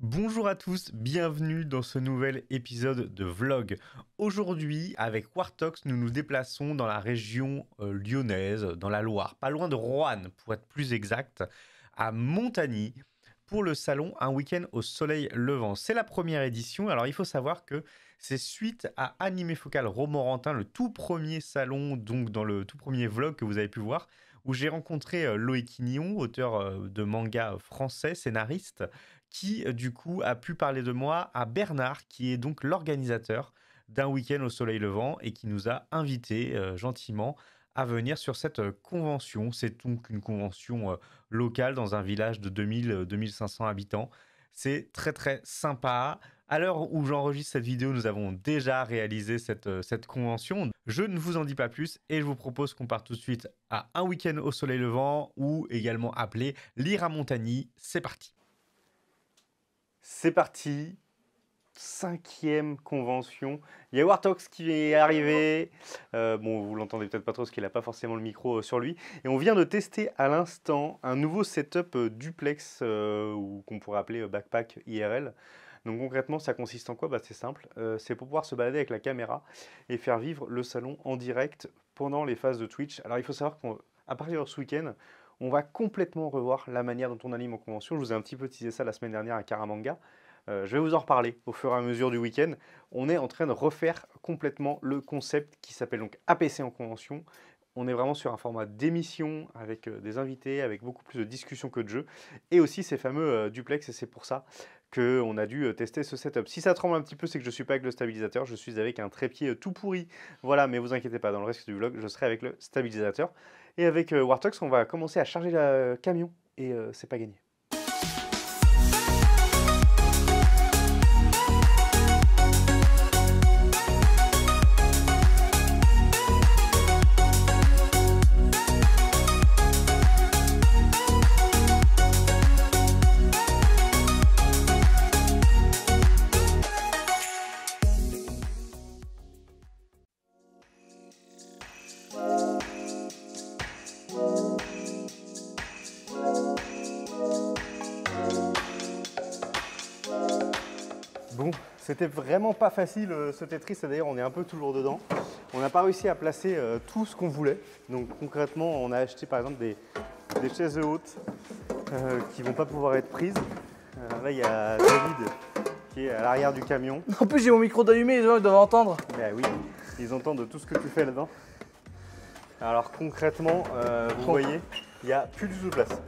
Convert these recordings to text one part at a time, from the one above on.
Bonjour à tous, bienvenue dans ce nouvel épisode de vlog. Aujourd'hui, avec Wartox, nous nous déplaçons dans la région lyonnaise, dans la Loire, pas loin de Roanne pour être plus exact, à Montagny, pour le salon Un week-end au soleil levant. C'est la première édition, alors il faut savoir que c'est suite à Animé Focal Romorantin, le tout premier salon, donc dans le tout premier vlog que vous avez pu voir, où j'ai rencontré Loïc Quignon, auteur de manga français, scénariste, qui du coup a pu parler de moi à Bernard, qui est donc l'organisateur d'un week-end au soleil levant et qui nous a invités gentiment à venir sur cette convention. C'est donc une convention locale dans un village de 2000-2500 habitants. C'est très très sympa. À l'heure où j'enregistre cette vidéo, nous avons déjà réalisé cette convention. Je ne vous en dis pas plus et je vous propose qu'on parte tout de suite à un week-end au soleil levant ou également appelé Lire à Montagny. C'est parti. C'est parti, 5e convention. Il y a Wartox qui est arrivé. Bon, vous l'entendez peut-être pas trop parce qu'il n'a pas forcément le micro sur lui. Et on vient de tester à l'instant un nouveau setup duplex ou qu'on pourrait appeler backpack IRL. Donc concrètement, ça consiste en quoi? C'est simple, c'est pour pouvoir se balader avec la caméra et faire vivre le salon en direct pendant les phases de Twitch. Alors il faut savoir qu'à partir de ce week-end, on va complètement revoir la manière dont on anime en convention. Je vous ai un petit peu teasé ça la semaine dernière à Caramanga. Je vais vous en reparler au fur et à mesure du week-end. On est en train de refaire complètement le concept qui s'appelle donc APC en convention. On est vraiment sur un format d'émission avec des invités, avec beaucoup plus de discussions que de jeux. Et aussi ces fameux duplex, et c'est pour ça qu'on a dû tester ce setup. Si ça tremble un petit peu, c'est que je ne suis pas avec le stabilisateur, je suis avec un trépied tout pourri. Voilà, mais vous inquiétez pas, dans le reste du vlog, je serai avec le stabilisateur. Et avec Wartox, on va commencer à charger le camion et c'est pas gagné. Bon, c'était vraiment pas facile ce Tetris, et d'ailleurs on est un peu toujours dedans. On n'a pas réussi à placer tout ce qu'on voulait. Donc concrètement, on a acheté par exemple des chaises hautes qui vont pas pouvoir être prises. Là, il y a David qui est à l'arrière du camion. En plus, j'ai mon micro d'allumé, les gens ils doivent entendre. Ben oui, ils entendent tout ce que tu fais là-dedans. Alors concrètement, vous voyez, il n'y a plus du tout de place.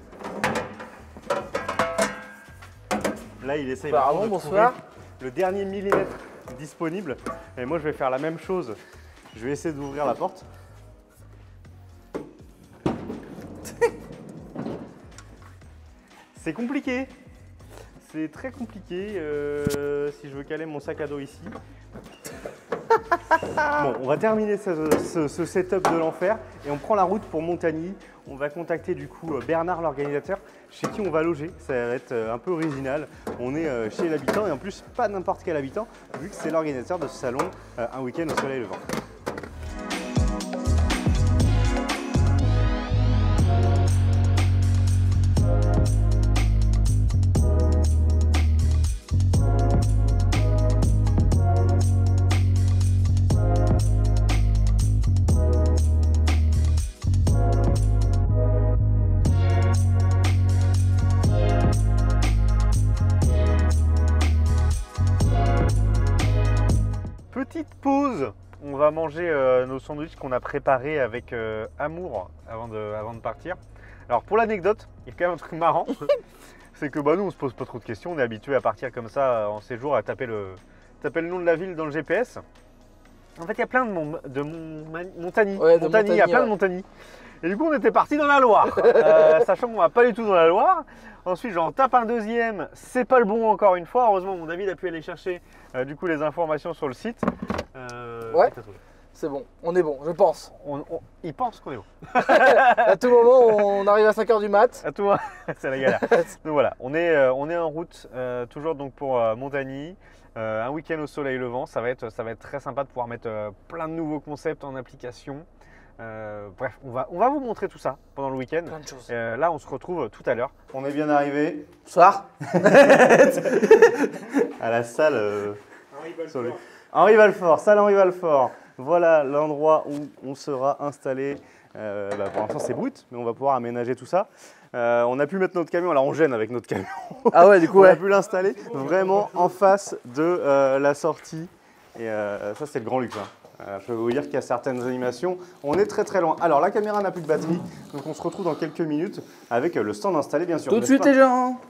Là, il essaye vraiment de trouver le dernier millimètre disponible. Et moi, je vais faire la même chose. Je vais essayer d'ouvrir la porte. C'est compliqué. C'est très compliqué. Si je veux caler mon sac à dos ici. Bon, on va terminer ce setup de l'enfer et on prend la route pour Montagny. On va contacter du coup Bernard, l'organisateur, chez qui on va loger. Ça va être un peu original. On est chez l'habitant et en plus pas n'importe quel habitant, vu que c'est l'organisateur de ce salon Un week-end au soleil levant. Petite pause, on va manger nos sandwichs qu'on a préparés avec amour avant de partir. Alors pour l'anecdote, il y a quand même un truc marrant, c'est que nous on se pose pas trop de questions, on est habitué à partir comme ça en séjour, à taper le nom de la ville dans le GPS. En fait il y a plein de Montagny, Ouais, il y a plein de Montagny. Et du coup on était parti dans la Loire, sachant qu'on va pas du tout dans la Loire. Ensuite j'en tape un deuxième, c'est pas le bon encore une fois. Heureusement mon David a pu aller chercher du coup les informations sur le site. Ouais, c'est bon, on est bon, je pense. Il pense qu'on est bon. À tout moment, on arrive à 5h du mat. À tout moment, c'est la galère. Donc voilà, on est en route, toujours donc pour Montagny. Un week-end au soleil levant, ça va être très sympa de pouvoir mettre plein de nouveaux concepts en application. Bref, on va vous montrer tout ça pendant le week-end. Plein de choses. Là, on se retrouve tout à l'heure. On est bien arrivé Bonsoir. à la salle Henri Valfort, salle Henri Valfort. Voilà l'endroit où on sera installé. Pour l'instant, c'est brut, mais on va pouvoir aménager tout ça. On a pu mettre notre camion, alors on gêne avec notre camion. Ah ouais, du coup, On a ouais. pu l'installer vraiment en face de la sortie. Et ça, c'est le grand luxe. Je peux vous dire qu'il y a certaines animations, on est très très loin. Alors la caméra n'a plus de batterie, donc on se retrouve dans quelques minutes avec le stand installé bien sûr. Tout de suite les gens.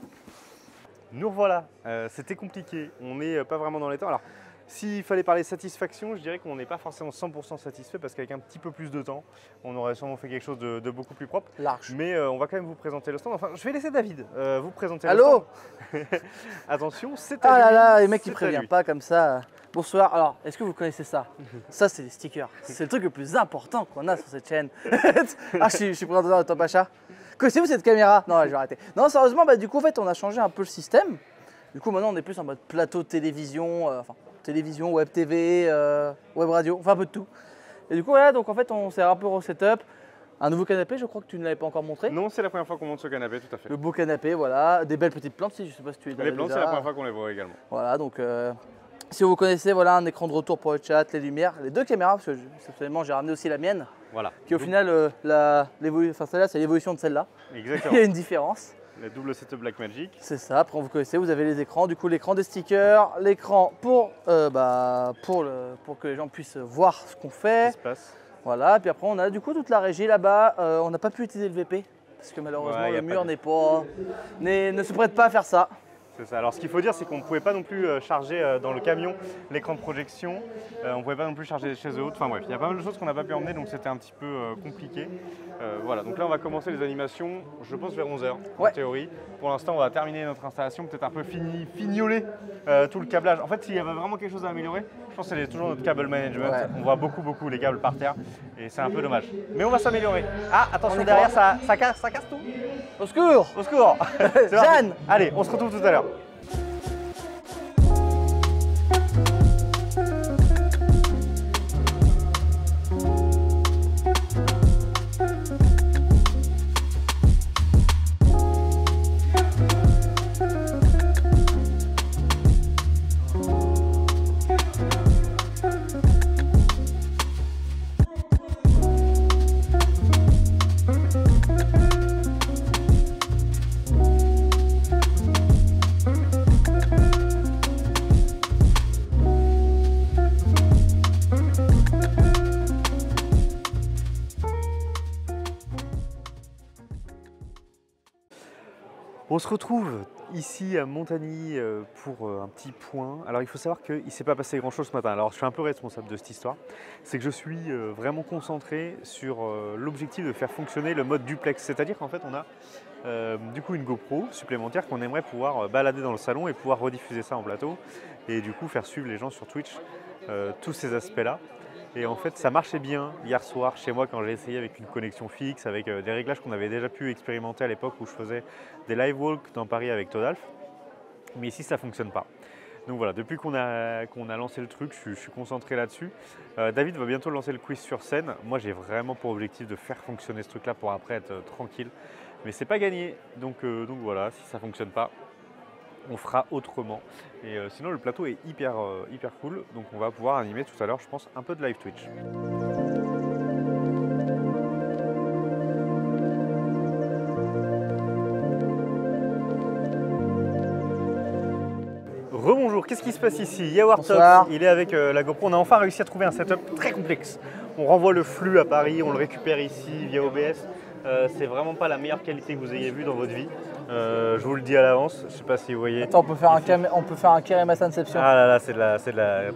Nous revoilà, c'était compliqué, on n'est pas vraiment dans les temps. Alors s'il fallait parler satisfaction, je dirais qu'on n'est pas forcément 100% satisfait parce qu'avec un petit peu plus de temps, on aurait sûrement fait quelque chose de beaucoup plus propre. Large. Mais on va quand même vous présenter le stand. Enfin, je vais laisser David vous présenter le Allô. stand. Attention, c'est à Ah là lui, là, les mecs qui c'est à préviennent lui. pas comme ça. Bonsoir. Alors, est-ce que vous connaissez ça? Ça, c'est des stickers. C'est le truc le plus important qu'on a sur cette chaîne. Ah, je suis présentateur de Top Achat. Connaissez-vous cette caméra? Non, je vais arrêter. Non, sérieusement, du coup, en fait, on a changé un peu le système. Du coup, maintenant, on est plus en mode plateau de télévision, télévision, web TV, web radio, enfin un peu de tout. Et du coup, voilà, donc en fait, on s'est un peu re-setup. Un nouveau canapé, je crois que tu ne l'avais pas encore montré. Non, c'est la première fois qu'on monte ce canapé, tout à fait. Le beau canapé, voilà. Des belles petites plantes, si je sais pas si tu es dans Les plantes, c'est la première fois qu'on les voit également. Voilà, donc si vous connaissez, voilà, un écran de retour pour le chat, les lumières, les deux caméras, parce que personnellement j'ai ramené aussi la mienne, Voilà. qui au final, celle-là, c'est l'évolution de celle-là. Exactement. Il y a une différence. La double setup Blackmagic. C'est ça, après vous connaissez, vous avez les écrans, du coup l'écran des stickers, l'écran pour que les gens puissent voir ce qu'on fait. Qui se passe. Voilà, puis après on a du coup toute la régie là-bas, on n'a pas pu utiliser le VP, parce que malheureusement Ouais, y a le pas mur de- ne se prête pas à faire ça. C'est ça. Alors ce qu'il faut dire, c'est qu'on ne pouvait pas non plus charger dans le camion l'écran de projection. On ne pouvait pas non plus charger les chaises hautes. Enfin bref, il y a pas mal de choses qu'on n'a pas pu emmener, donc c'était un petit peu compliqué. Voilà, donc là on va commencer les animations, je pense vers 11h en Ouais. théorie. Pour l'instant, on va terminer notre installation, peut-être un peu fignoler tout le câblage. En fait, s'il y avait vraiment quelque chose à améliorer, je pense que c'est toujours notre câble management. Ouais. On voit beaucoup les câbles par terre et c'est un peu dommage. Mais on va s'améliorer. Ah, attention, On y derrière, croit. ça casse tout. Au secours. Au secours. C'est parti. Jeanne. Allez, on se retrouve tout à l'heure. On se retrouve ici à Montagny pour un petit point. Alors il faut savoir qu'il ne s'est pas passé grand chose ce matin. Alors je suis un peu responsable de cette histoire. C'est que je suis vraiment concentré sur l'objectif de faire fonctionner le mode duplex. C'est-à-dire qu'en fait on a du coup une GoPro supplémentaire qu'on aimerait pouvoir balader dans le salon et pouvoir rediffuser ça en plateau. Et du coup faire suivre les gens sur Twitch tous ces aspects-là. Et en fait, ça marchait bien hier soir chez moi quand j'ai essayé avec une connexion fixe, avec des réglages qu'on avait déjà pu expérimenter à l'époque où je faisais des live walks dans Paris avec Todalf. Mais ici, ça ne fonctionne pas. Donc voilà, depuis qu'on a lancé le truc, je suis concentré là-dessus. David va bientôt lancer le quiz sur scène. Moi, j'ai vraiment pour objectif de faire fonctionner ce truc-là pour après être tranquille. Mais c'est pas gagné. Donc voilà, si ça ne fonctionne pas, on fera autrement. Et sinon, le plateau est hyper cool. Donc on va pouvoir animer tout à l'heure, je pense, un peu de live Twitch. Rebonjour, qu'est-ce qui se passe ici? Yawartox, Bonsoir. il est avec la GoPro. On a enfin réussi à trouver un setup très complexe. On renvoie le flux à Paris, on le récupère ici via OBS. C'est vraiment pas la meilleure qualité que vous ayez vue dans votre vie. Je vous le dis à l'avance, je sais pas si vous voyez. Attends, on peut faire un Karimasa Inception. Ah là là, c'est de la.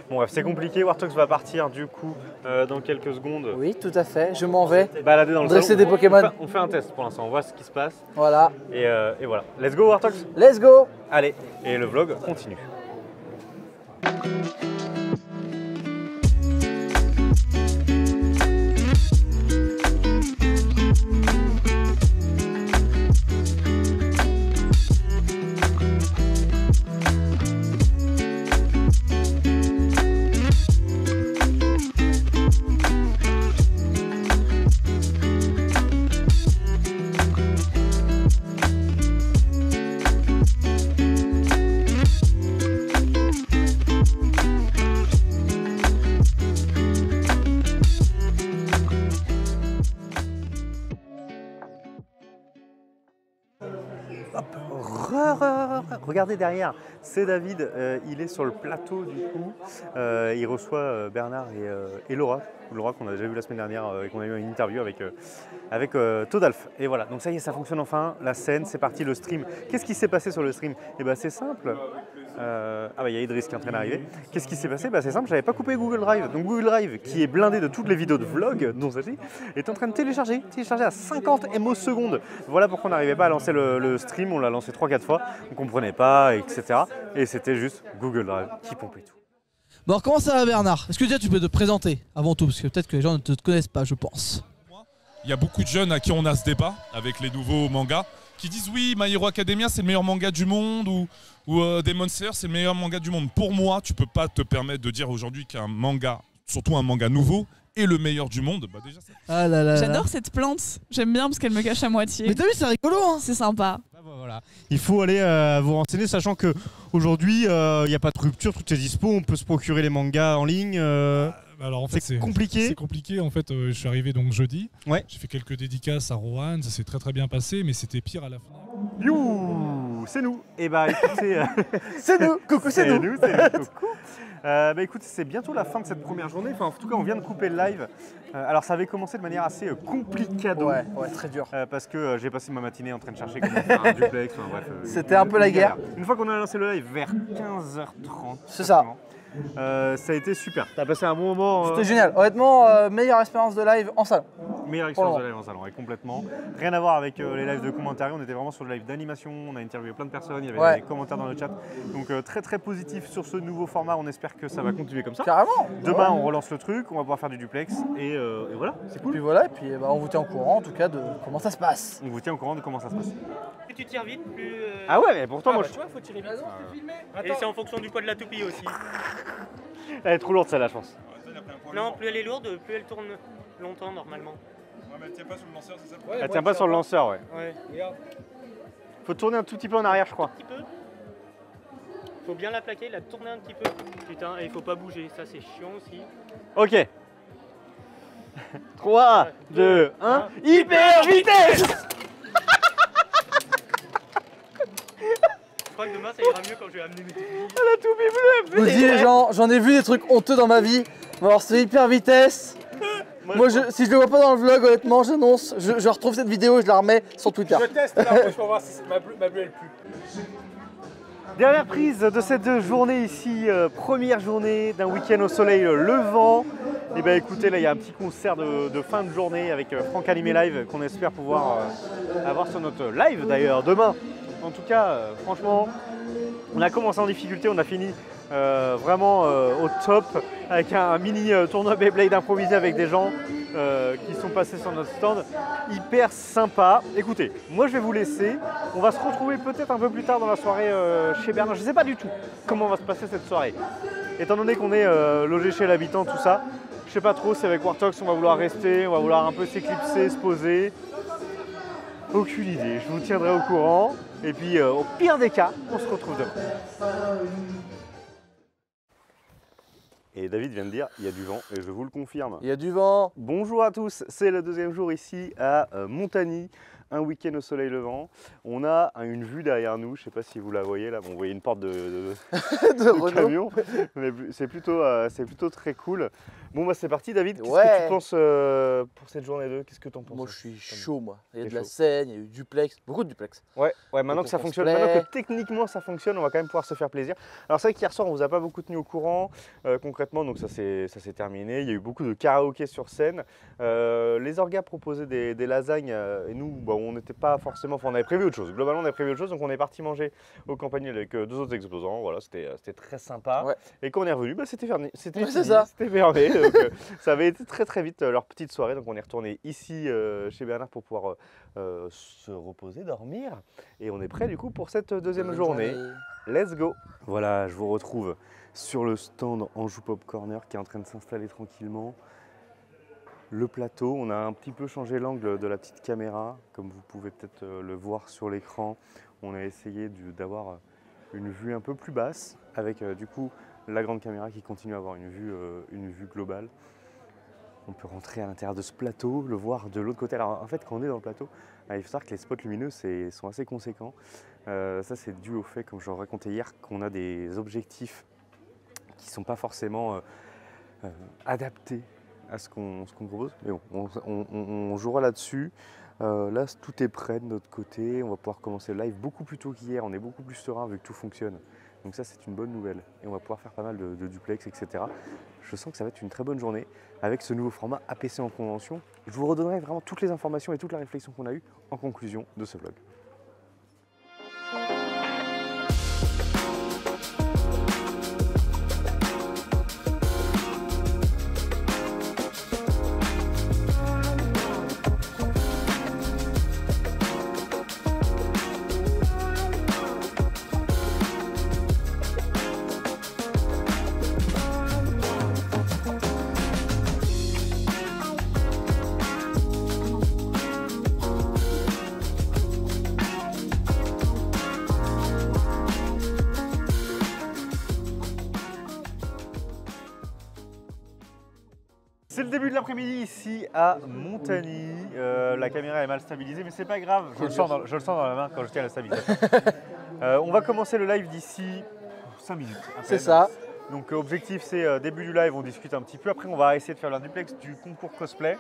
Bon bref, c'est compliqué. Wartox va partir du coup dans quelques secondes. Oui, tout à fait, je m'en vais. Balader dans le Dresser salon. des Pokémon. On fait un test pour l'instant, on voit ce qui se passe. Voilà, Et voilà. Let's go Wartox. let's go. Allez, et le vlog continue. regardez derrière, c'est David, il est sur le plateau du coup, il reçoit Bernard et Laura qu'on a déjà vu la semaine dernière et qu'on a eu une interview avec Todalf. Et voilà, donc ça y est, ça fonctionne enfin, la scène, c'est parti, le stream. Qu'est-ce qui s'est passé sur le stream? Eh bien c'est simple. Il y a Idriss qui est en train d'arriver. Qu'est-ce qui s'est passé? C'est simple, j'avais pas coupé Google Drive. Donc Google Drive, qui est blindé de toutes les vidéos de vlog dont ça dit, est en train de télécharger à 50 MO secondes. Voilà pourquoi on n'arrivait pas à lancer le stream, on l'a lancé 3-4 fois, on comprenait pas, etc. Et c'était juste Google Drive qui pompait tout. Bon, alors comment ça va Bernard? Est-ce que déjà tu peux te présenter avant tout? Parce que peut-être que les gens ne te connaissent pas, je pense. Il y a beaucoup de jeunes à qui on a ce débat avec les nouveaux mangas qui disent oui, My Hero Academia c'est le meilleur manga du monde ou Demon Slayer c'est le meilleur manga du monde. Pour moi, tu peux pas te permettre de dire aujourd'hui qu'un manga, surtout un manga nouveau, est le meilleur du monde. Bah déjà, ah là là. J'adore cette plante, j'aime bien parce qu'elle me cache à moitié. Mais t'as vu, c'est rigolo hein. C'est sympa. Voilà. Il faut aller vous renseigner, sachant qu'aujourd'hui, il n'y a pas de rupture, tout est dispo, on peut se procurer les mangas en ligne. Alors en fait, c'est compliqué. C'est compliqué. En fait, je suis arrivé donc jeudi. Ouais. J'ai fait quelques dédicaces à Rohan, ça s'est très bien passé, mais c'était pire à la fin. You, c'est nous. Et bah écoutez, c'est nous. Coucou, c'est nous. Coucou. Écoutez, c'est bientôt la fin de cette première journée. Enfin, en tout cas, on vient de couper le live. Alors, ça avait commencé de manière assez complicado. Ouais, très dur. Parce que j'ai passé ma matinée en train de chercher comment faire un duplex. Enfin, bref. C'était un peu la guerre. Une fois qu'on a lancé le live vers 15h30. C'est ça. Ça a été super. T'as passé un bon moment. C'était génial. Honnêtement, meilleure expérience de live en salon. Meilleure expérience de live en salon, ouais, complètement. Rien à voir avec les lives de commentaires. On était vraiment sur le live d'animation. On a interviewé plein de personnes. Il y avait des commentaires dans le chat. Donc très positif sur ce nouveau format. On espère que ça va continuer comme ça. Carrément. Demain, on relance le truc. On va pouvoir faire du duplex. Et voilà, c'est cool. Puis voilà, et puis on vous tient au courant en tout cas de comment ça se passe. On vous tient au courant de comment ça se passe. Plus tu tires vite, plus. Ah ouais, mais pourtant, moi tu vois, faut tirer vite. Et c'est en fonction du poids de la toupie aussi. Elle est trop lourde celle-là, je pense. Non, plus elle est lourde, plus elle tourne longtemps normalement. Ouais, mais elle tient pas sur le lanceur, c'est ça? Elle tient pas sur le lanceur, ouais. Ouais. Faut tourner un tout petit peu en arrière, je crois. Un petit peu. Faut bien la plaquer, la tourner un petit peu. Putain, et il faut pas bouger, ça c'est chiant aussi. Ok. 3, 2, 1, hyper vitesse! Je crois que demain ça ira mieux quand je vais amener mes toupies. La toupie bleue! Je vous dis les gens, j'en ai vu des trucs honteux dans ma vie. Bon, alors c'est hyper vitesse. Moi, si je le vois pas dans le vlog, honnêtement, j'annonce, je retrouve cette vidéo et je la remets sur Twitter. Je teste là, pour voir si ma bleue elle pue. Dernière prise de cette journée ici, première journée d'un week-end au soleil levant. Et bien écoutez, là il y a un petit concert de fin de journée avec Franck Animé Live qu'on espère pouvoir avoir sur notre live d'ailleurs demain. En tout cas, franchement, on a commencé en difficulté, on a fini vraiment au top avec un mini tournoi Beyblade improvisé avec des gens qui sont passés sur notre stand. Hyper sympa. Écoutez, moi je vais vous laisser. On va se retrouver peut-être un peu plus tard dans la soirée chez Bernard. Je ne sais pas du tout comment va se passer cette soirée. Étant donné qu'on est logé chez l'habitant, tout ça, je sais pas trop si avec Wartox on va vouloir rester, on va vouloir un peu s'éclipser, se poser. Aucune idée, je vous tiendrai au courant. Et puis au pire des cas, on se retrouve demain. Et David vient de dire, il y a du vent, et je vous le confirme. Il y a du vent. Bonjour à tous, c'est le deuxième jour ici à Montagny, un week-end au soleil levant. On a une vue derrière nous, je ne sais pas si vous la voyez là, bon, vous voyez une porte de camion, mais c'est plutôt très cool. Bon bah c'est parti David, qu'est-ce que tu penses pour cette journée 2? Qu'est-ce que tu en penses? Moi je suis chaud moi, il y a de la scène, il y a eu du duplex, beaucoup de duplex. Ouais, maintenant que ça fonctionne, maintenant que techniquement ça fonctionne, on va quand même pouvoir se faire plaisir. Alors c'est vrai qu'hier soir on vous a pas beaucoup tenu au courant concrètement, donc ça s'est terminé. Il y a eu beaucoup de karaoké sur scène. Les orgas proposaient des lasagnes et nous bah, on n'était pas forcément, enfin on avait prévu autre chose. Globalement on avait prévu autre chose, donc on est parti manger au Campanile avec deux autres exposants. Voilà, c'était très sympa. Ouais. Et quand on est revenu, bah, c'était fermé. C'était fermé. Donc, ça avait été très vite leur petite soirée. Donc on est retourné ici chez Bernard pour pouvoir se reposer, dormir. Et on est prêt du coup pour cette deuxième journée. Let's go. Voilà, je vous retrouve sur le stand Anjou Pop Corner qui est en train de s'installer tranquillement. Le plateau, on a un petit peu changé l'angle de la petite caméra. Comme vous pouvez peut-être le voir sur l'écran, on a essayé d'avoir une vue un peu plus basse avec du coup la grande caméra qui continue à avoir une vue globale. On peut rentrer à l'intérieur de ce plateau, le voir de l'autre côté. Alors en fait, quand on est dans le plateau, Il faut savoir que les spots lumineux sont assez conséquents. Ça c'est dû au fait, comme je le racontais hier, qu'on a des objectifs qui ne sont pas forcément adaptés à ce qu'on propose. Mais bon, on jouera là-dessus. Là tout est prêt de notre côté, on va pouvoir commencer le live beaucoup plus tôt qu'hier, on est beaucoup plus serein vu que tout fonctionne. Donc ça c'est une bonne nouvelle et on va pouvoir faire pas mal de duplex, etc. Je sens que ça va être une très bonne journée avec ce nouveau format APC en convention. Je vous redonnerai vraiment toutes les informations et toute la réflexion qu'on a eue en conclusion de ce vlog. C'est le début de l'après-midi ici à Montagny. La caméra est mal stabilisée, mais c'est pas grave. Je le sens dans la main quand je tiens la stabilisation. On va commencer le live d'ici 5 minutes. C'est ça. Donc objectif c'est début du live, on discute un petit peu. Après on va essayer de faire le duplex du concours cosplay.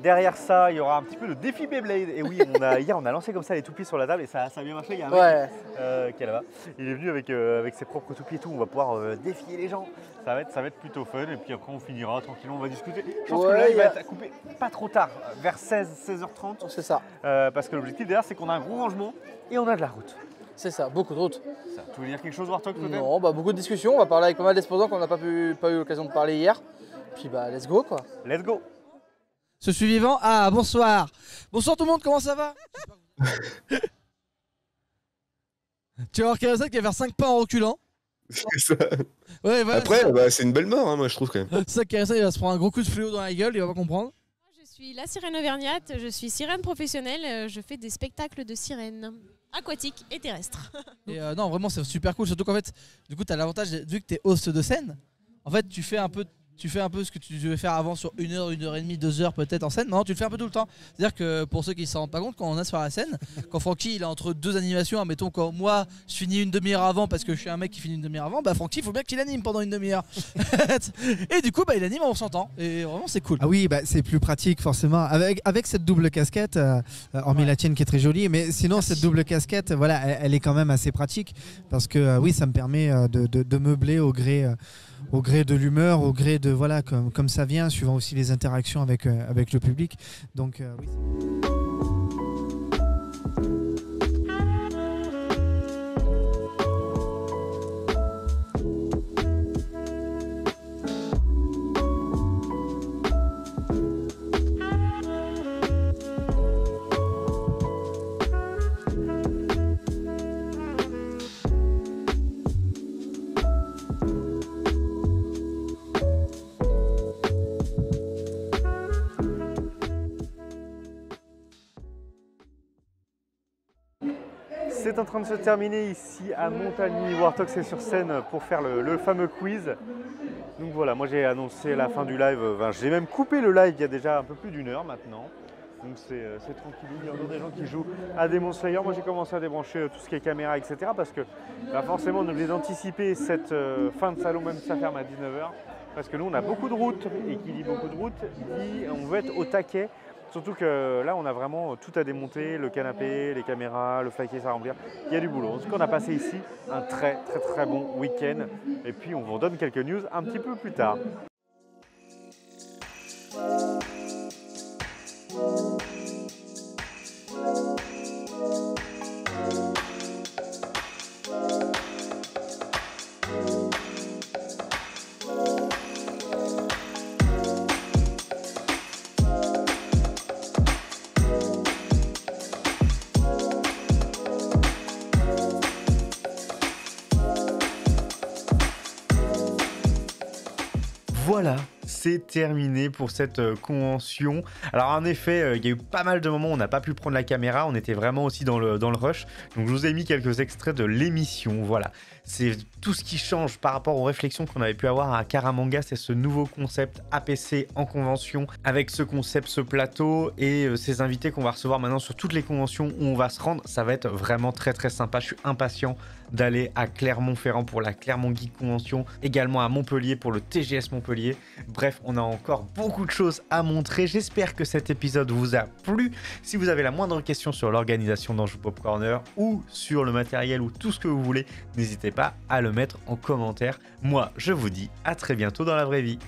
Derrière ça, il y aura un petit peu de défi Beyblade. Et oui, hier on a lancé comme ça les toupies sur la table et ça a bien marché. Il y a un mec qui est là-bas. Il est venu avec ses propres toupies et tout. On va pouvoir défier les gens. Ça va être plutôt fun. Et puis après on finira tranquillement, on va discuter. Je pense que le live va être coupé pas trop tard, vers 16h30. C'est ça. Parce que l'objectif derrière c'est qu'on a un gros rangement et on a de la route. C'est ça, beaucoup de route. Ça, tu veux dire quelque chose, Warthog, peut-être? Non, beaucoup de discussions. On va parler avec pas mal d'exposants qu'on n'a pas eu l'occasion de parler hier. Puis let's go quoi. Let's go. Ce suivant, bonsoir. Bonsoir tout le monde, comment ça va? Tu vas voir Kérosène qui va faire 5 pas en reculant. C'est ça. Ouais, voilà, après, c'est une belle mort, hein, moi je trouve quand même. C'est ça, Kérosène il va se prendre un gros coup de fléau dans la gueule, il va pas comprendre. Je suis la sirène auvergnate, je suis sirène professionnelle, je fais des spectacles de sirènes aquatiques et terrestres. Et non, vraiment c'est super cool, surtout qu'en fait, du coup tu as l'avantage, vu que tu es host de scène, en fait tu fais un peu ce que tu devais faire avant sur 1 heure, 1 heure et demie, 2 heures peut-être en scène. Maintenant tu le fais un peu tout le temps. C'est-à-dire que pour ceux qui ne s'en rendent pas compte, quand on est sur la scène, quand Francky il est entre 2 animations, admettons quand moi je finis une demi-heure avant parce que je suis un mec qui finit une demi-heure avant, bah Francky il faut bien qu'il anime pendant une demi-heure. Et du coup il anime, on s'entend. Et vraiment c'est cool. Ah oui, c'est plus pratique forcément. Avec cette double casquette, hormis la tienne qui est très jolie, mais sinon cette double casquette, voilà, elle est quand même assez pratique parce que oui, ça me permet de meubler au gré de l'humeur, au gré de voilà comme ça vient, suivant aussi les interactions avec le public. Donc oui. C'est en train de se terminer ici à Montagny. Warthog est sur scène pour faire le fameux quiz. Donc voilà, moi j'ai annoncé la fin du live. J'ai même coupé le live il y a déjà un peu plus d'1 heure maintenant. Donc c'est tranquille. Il y a encore des gens qui jouent à Demon Slayer. Moi j'ai commencé à débrancher tout ce qui est caméra, etc. Parce que forcément on est obligé d'anticiper cette fin de salon, même si ça ferme à 19h. Parce que nous on a beaucoup de routes. Et qui dit beaucoup de routes, dit on veut être au taquet. Surtout que là, on a vraiment tout à démonter, le canapé, les caméras, le flycase à remplir. Il y a du boulot. En tout cas, on a passé ici un très bon week-end. Et puis, on vous donne quelques news un petit peu plus tard. Voilà, c'est terminé pour cette convention. Alors en effet, il y a eu pas mal de moments où on n'a pas pu prendre la caméra, on était vraiment aussi dans le rush. Donc je vous ai mis quelques extraits de l'émission, voilà. C'est tout ce qui change par rapport aux réflexions qu'on avait pu avoir à Caramanga, c'est ce nouveau concept APC en convention, avec ce concept, ce plateau et ces invités qu'on va recevoir maintenant sur toutes les conventions où on va se rendre. Ça va être vraiment très très sympa, je suis impatient d'aller à Clermont-Ferrand pour la Clermont Geek Convention, également à Montpellier pour le TGS Montpellier. Bref, on a encore beaucoup de choses à montrer. J'espère que cet épisode vous a plu. Si vous avez la moindre question sur l'organisation d'Anjou Pop Corner ou sur le matériel ou tout ce que vous voulez, n'hésitez pas à le mettre en commentaire. Moi, je vous dis à très bientôt dans la vraie vie.